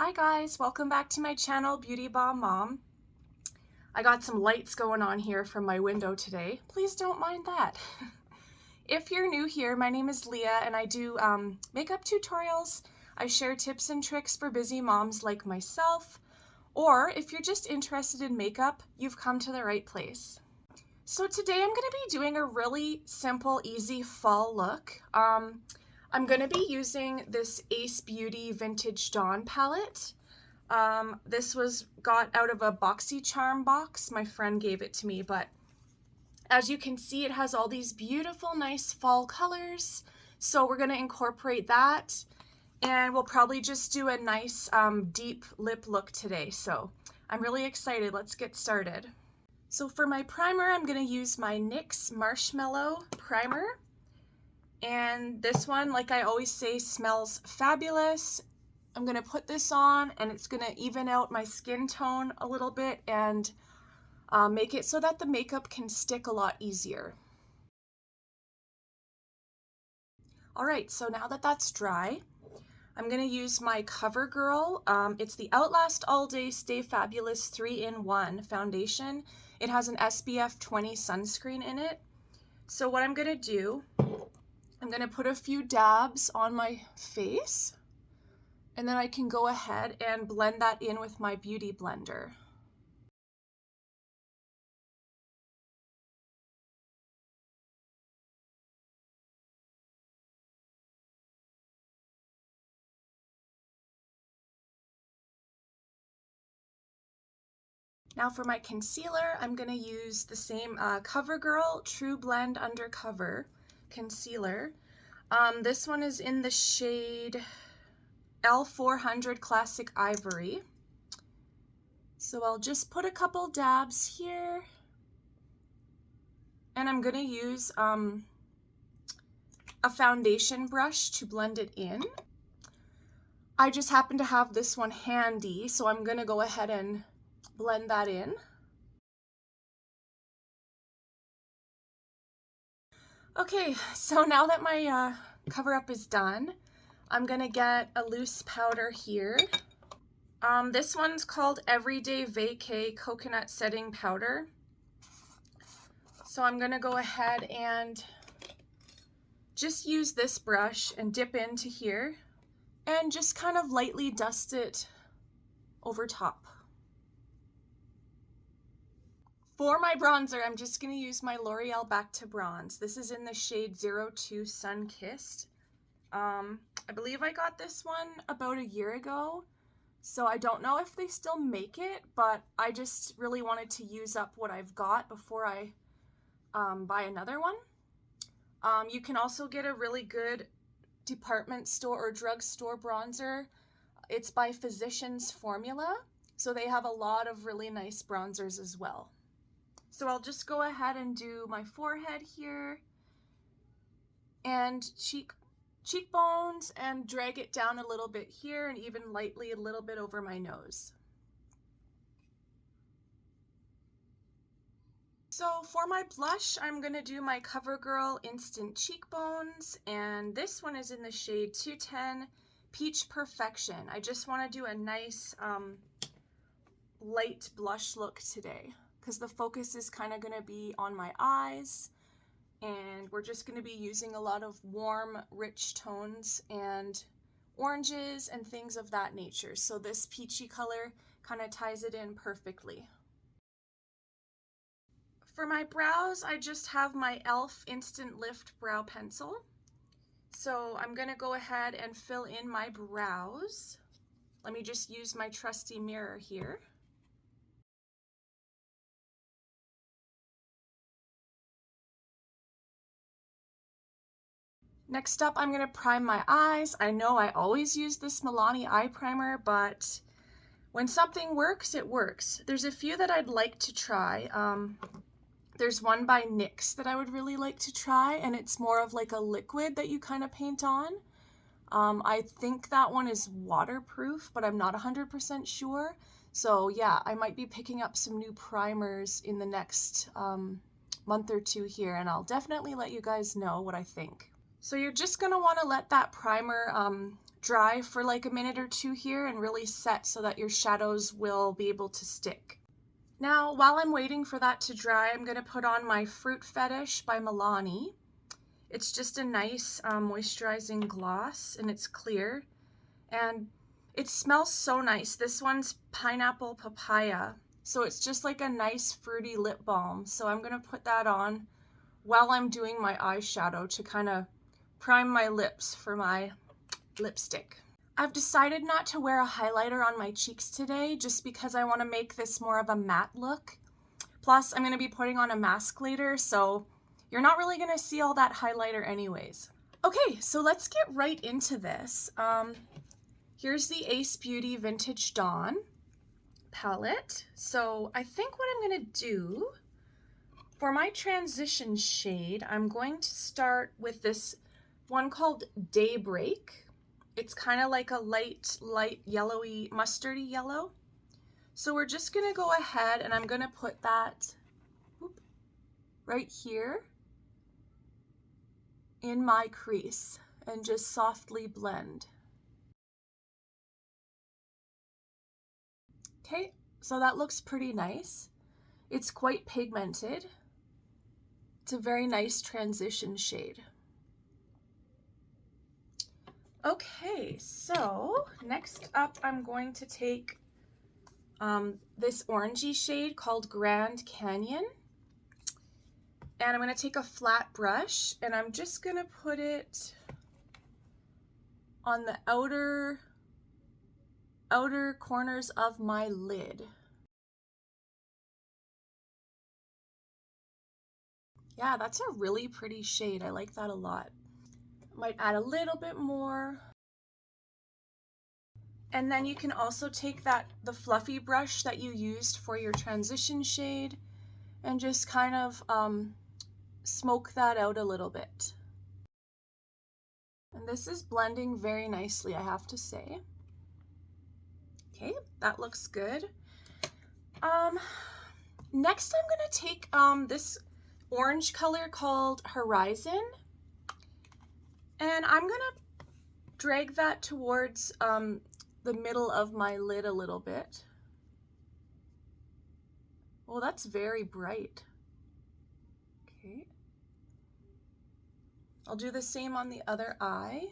Hi guys, welcome back to my channel, Beauty Bomb Mom. I got some lights going on here from my window today. Please don't mind that. If you're new here, my name is Leah and I do makeup tutorials. I share tips and tricks for busy moms like myself. Or if you're just interested in makeup, you've come to the right place. So today I'm going to be doing a really simple, easy fall look. I'm going to be using this Ace Beaute Vintage Dawn palette. This was got out of a Boxy Charm box. My friend gave it to me, but as you can see, it has all these beautiful, nice fall colors. So we're going to incorporate that, and we'll probably just do a nice deep lip look today. So I'm really excited. Let's get started. So for my primer, I'm going to use my NYX Marshmallow Primer. And this one, like I always say, smells fabulous. I'm going to put this on and it's going to even out my skin tone a little bit and make it so that the makeup can stick a lot easier. All right, so now that that's dry, I'm going to use my CoverGirl. It's the Outlast All Day Stay Fabulous 3-in-1 foundation. It has an SPF 20 sunscreen in it. So what I'm going to do, I'm going to put a few dabs on my face, and then I can go ahead and blend that in with my Beauty Blender. Now for my concealer, I'm going to use the same CoverGirl True Blend Undercover concealer. This one is in the shade L400 Classic Ivory. So I'll just put a couple dabs here, and I'm going to use a foundation brush to blend it in. I just happen to have this one handy, so I'm going to go ahead and blend that in. Okay, so now that my cover up is done, I'm gonna get a loose powder here. This one's called Everyday Vacay Coconut Setting Powder. So I'm gonna go ahead and just use this brush and dip into here and just kind of lightly dust it over top. For my bronzer, I'm just going to use my L'Oreal Back to Bronze. This is in the shade 02 Sun Kissed. I believe I got this one about a year ago, so I don't know if they still make it, but I just really wanted to use up what I've got before I buy another one. You can also get a really good department store or drugstore bronzer. It's by Physicians Formula, so they have a lot of really nice bronzers as well. So I'll just go ahead and do my forehead here and cheekbones and drag it down a little bit here and even lightly a little bit over my nose. So for my blush, I'm going to do my CoverGirl Instant Cheekbones, and this one is in the shade 210 Peach Perfection. I just want to do a nice light blush look today, because the focus is kind of going to be on my eyes, and we're just going to be using a lot of warm, rich tones and oranges and things of that nature. So this peachy color kind of ties it in perfectly. For my brows, I just have my e.l.f. Instant Lift Brow Pencil. So I'm going to go ahead and fill in my brows. Let me just use my trusty mirror here. Next up, I'm going to prime my eyes. I know I always use this Milani eye primer, but when something works, it works. There's a few that I'd like to try. There's one by NYX that I would really like to try, and it's more of like a liquid that you kind of paint on. I think that one is waterproof, but I'm not 100% sure. So yeah, I might be picking up some new primers in the next month or two here, and I'll definitely let you guys know what I think. So you're just gonna wanna let that primer dry for like a minute or two here and really set so that your shadows will be able to stick. Now, while I'm waiting for that to dry, I'm gonna put on my Fruit Fetish by Milani. It's just a nice moisturizing gloss, and it's clear. And it smells so nice. This one's pineapple papaya. So it's just like a nice fruity lip balm. So I'm gonna put that on while I'm doing my eyeshadow to kind of prime my lips for my lipstick. I've decided not to wear a highlighter on my cheeks today just because I want to make this more of a matte look. Plus, I'm going to be putting on a mask later, so you're not really going to see all that highlighter anyways. Okay, so let's get right into this. Here's the Ace Beaute Vintage Dawn palette. So I think what I'm going to do for my transition shade, I'm going to start with this one called Daybreak. It's kind of like a light yellowy, mustardy yellow. So we're just gonna go ahead and I'm gonna put that right here in my crease and just softly blend. Okay, so that looks pretty nice. It's quite pigmented. It's a very nice transition shade. Okay, so next up I'm going to take this orangey shade called Grand Canyon, and I'm going to take a flat brush and I'm just going to put it on the outer corners of my lid. Yeah, that's a really pretty shade. I like that a lot. Might add a little bit more. And then you can also take the fluffy brush that you used for your transition shade and just kind of smoke that out a little bit. And this is blending very nicely, I have to say. Okay, that looks good. Next I'm gonna take this orange color called Horizon, and I'm gonna drag that towards the middle of my lid a little bit. Oh, that's very bright. Okay. I'll do the same on the other eye.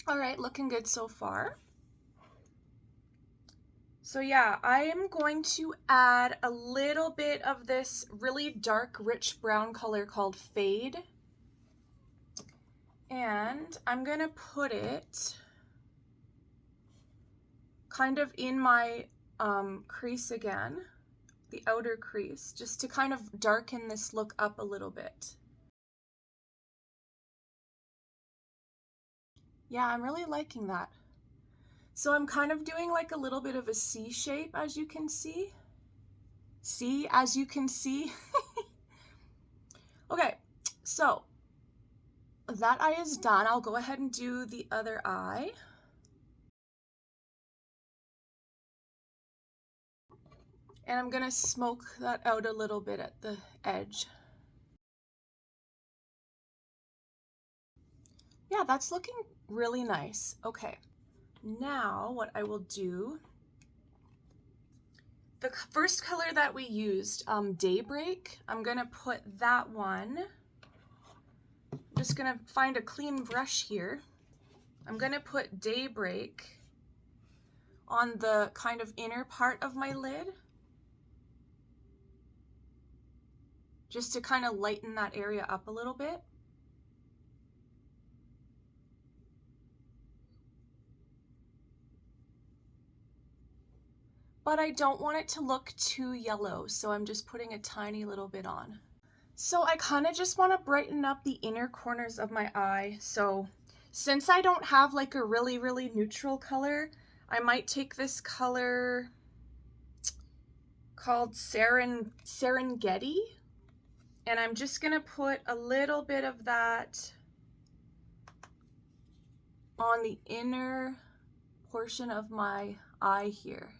All right, looking good so far. So yeah, I am going to add a little bit of this really dark, rich brown color called Fade. And I'm gonna put it kind of in my crease again, the outer crease, just to kind of darken this look up a little bit. Yeah, I'm really liking that. So I'm kind of doing like a little bit of a C shape, as you can see. See, as you can see. Okay, so that eye is done. I'll go ahead and do the other eye. And I'm gonna smoke that out a little bit at the edge. Yeah, that's looking really nice. Okay, now what I will do, the first color that we used, Daybreak, I'm gonna put that one. I'm just gonna find a clean brush here. I'm gonna put Daybreak on the kind of inner part of my lid, just to kind of lighten that area up a little bit. But I don't want it to look too yellow, so I'm just putting a tiny little bit on. So I kind of just want to brighten up the inner corners of my eye. So since I don't have like a really neutral color, I might take this color called Serengeti, and I'm just gonna put a little bit of that on the inner portion of my eye here.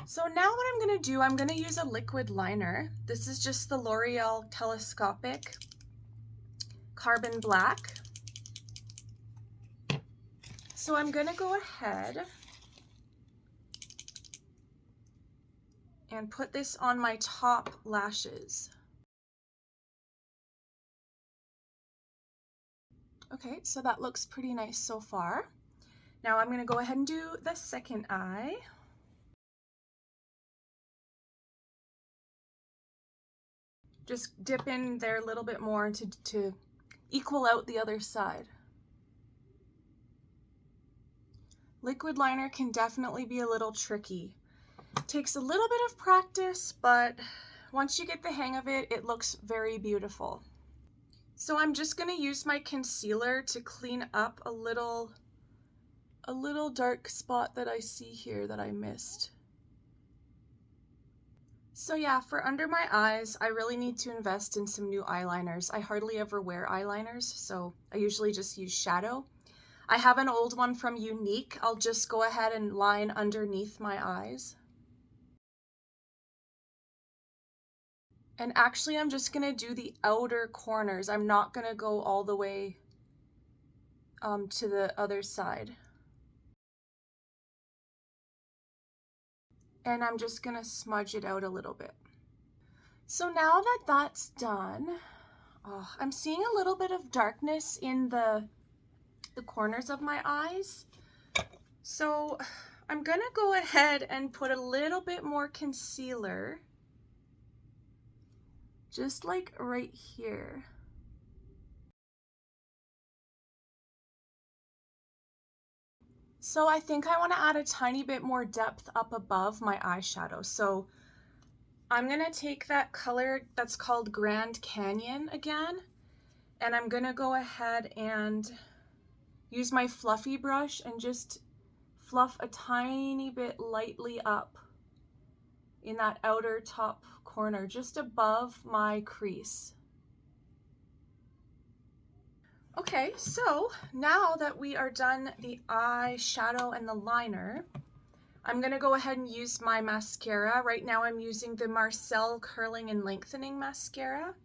So now what I'm going to do, I'm going to use a liquid liner. This is just the L'Oreal Telescopic Carbon Black. So I'm going to go ahead and put this on my top lashes. Okay, so that looks pretty nice so far. Now I'm going to go ahead and do the second eye. Just dip in there a little bit more to equal out the other side. Liquid liner can definitely be a little tricky. It takes a little bit of practice, but once you get the hang of it, it looks very beautiful. So I'm just going to use my concealer to clean up a little dark spot that I see here that I missed. So yeah, for under my eyes, I really need to invest in some new eyeliners. I hardly ever wear eyeliners, so I usually just use shadow. I have an old one from Unique. I'll just go ahead and line underneath my eyes. And actually, I'm just gonna do the outer corners. I'm not gonna go all the way to the other side. And I'm just gonna smudge it out a little bit. So now that that's done, I'm seeing a little bit of darkness in the corners of my eyes. So I'm gonna go ahead and put a little bit more concealer, just like right here. So I think I want to add a tiny bit more depth up above my eyeshadow. So I'm gonna take that color that's called Grand Canyon again, and I'm gonna go ahead and use my fluffy brush and just fluff a tiny bit lightly up in that outer top corner, just above my crease. Okay, so now that we are done the eyeshadow and the liner, I'm gonna go ahead and use my mascara. Right now I'm using the Marcel Curling and Lengthening Mascara.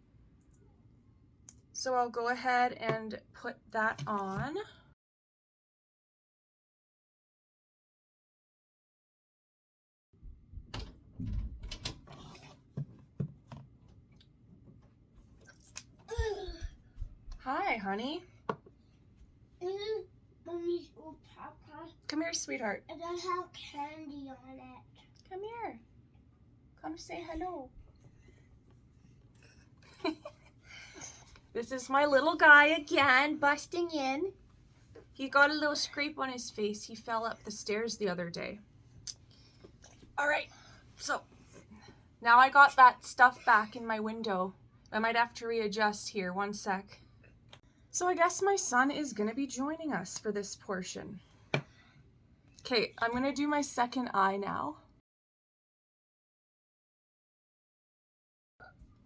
So I'll go ahead and put that on. Hi, honey. This is Mommy's old popcorn. Come here, sweetheart. It does have candy on it. Come here. Come say hello. This is my little guy again, busting in. He got a little scrape on his face. He fell up the stairs the other day. All right, so now I got that stuff back in my window. I might have to readjust here, 1 sec. So I guess my son is gonna be joining us for this portion. Okay, I'm gonna do my second eye now.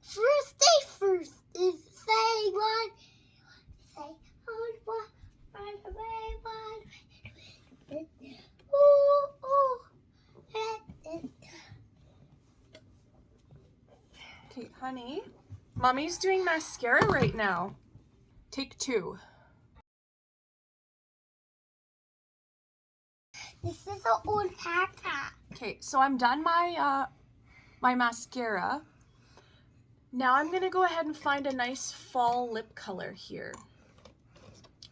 First day first is say one. Say one away. Ooh. Okay, honey, Mommy's doing mascara right now. Take 2. This is an old papa. Okay, so I'm done my my mascara. Now I'm gonna go ahead and find a nice fall lip color here.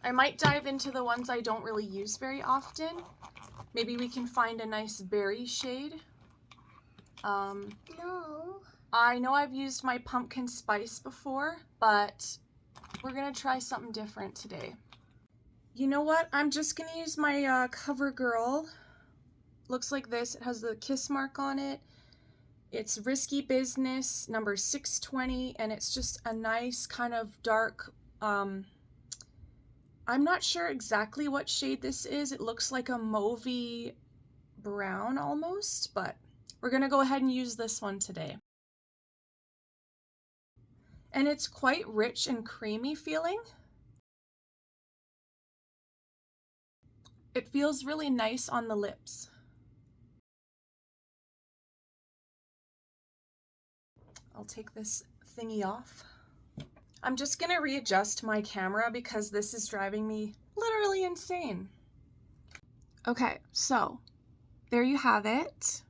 I might dive into the ones I don't really use very often. Maybe we can find a nice berry shade. No. I know I've used my pumpkin spice before, but we're gonna try something different today. You know what? I'm just gonna use my CoverGirl. Looks like this. It has the kiss mark on it. It's Risky Business number 620, and it's just a nice kind of dark, I'm not sure exactly what shade this is. It looks like a mauvey brown almost, but we're gonna go ahead and use this one today. And it's quite rich and creamy feeling. It feels really nice on the lips. I'll take this thingy off. I'm just gonna readjust my camera because this is driving me literally insane. Okay, so there you have it.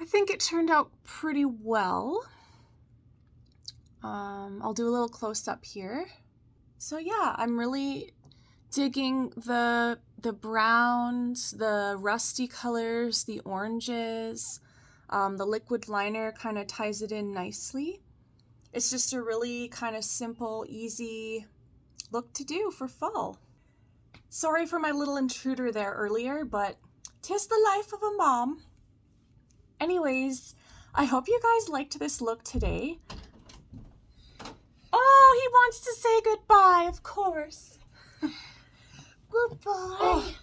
I think it turned out pretty well. I'll do a little close up here. So yeah, I'm really digging the browns, the rusty colors, the oranges. The liquid liner kind of ties it in nicely. It's just a really kind of simple, easy look to do for fall. Sorry for my little intruder there earlier, but 'tis the life of a mom. Anyways, I hope you guys liked this look today. Oh, he wants to say goodbye, of course. Goodbye. Oh.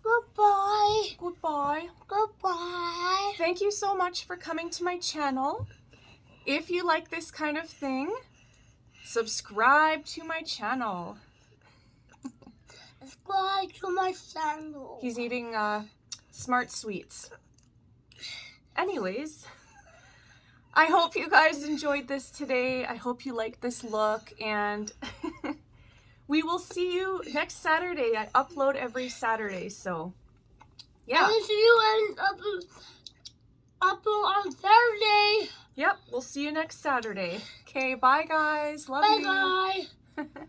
Goodbye. Goodbye. Goodbye. Thank you so much for coming to my channel. If you like this kind of thing, subscribe to my channel. Subscribe to my channel. He's eating Smart Sweets. Anyways, I hope you guys enjoyed this today. I hope you liked this look, and we will see you next Saturday. I upload every Saturday, so yeah. I will see you and upload on Saturday. Yep, we'll see you next Saturday. Okay, bye guys. Love Bye you. guys.